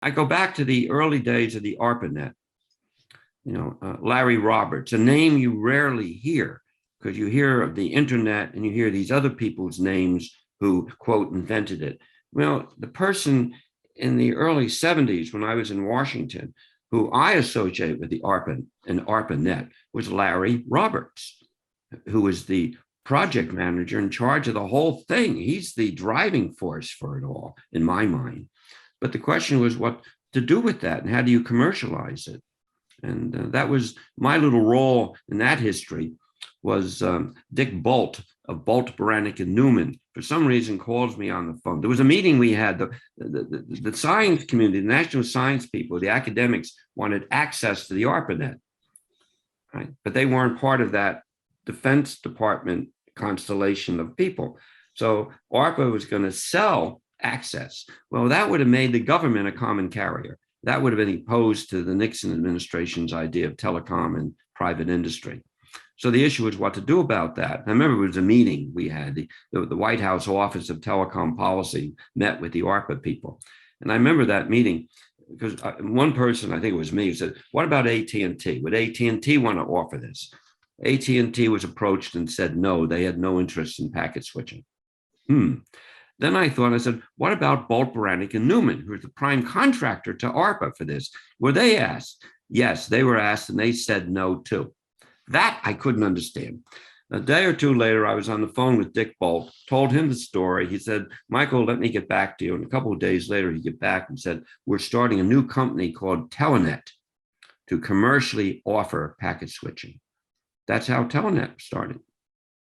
I go back to the early days of the ARPANET. Larry Roberts, a name you rarely hear because you hear of the internet and you hear these other people's names who, quote, invented it. Well, the person in the early 70s when I was in Washington who I associate with the ARPANET and ARPANET was Larry Roberts, who was the project manager in charge of the whole thing. He's the driving force for it all, in my mind. But the question was what to do with that and how do you commercialize it? And that was my little role in that history was Dick Bolt of Bolt, Beranek, and Newman, for some reason calls me on the phone. There was a meeting we had, the science community, the national science people, the academics wanted access to the ARPANET, right? But they weren't part of that Defense Department constellation of people. So ARPA was going to sell access. Well, that would have made the government a common carrier. That would have been opposed to the Nixon administration's idea of telecom and private industry. So the issue was what to do about that. I remember it was a meeting we had. The White House Office of Telecom Policy met with the ARPA people. And I remember that meeting because one person, I think it was me, said, what about AT&T? Would AT&T want to offer this? AT&T was approached and said no, they had no interest in packet switching. Then I said, what about Bolt, Beranek, and Newman, who are the prime contractor to ARPA for this? Were they asked? Yes, they were asked, and they said no, too. That I couldn't understand. A day or two later, I was on the phone with Dick Bolt, told him the story. He said, Michael, let me get back to you. And a couple of days later, he get back and said, we're starting a new company called Telenet to commercially offer packet switching. That's how Telenet started.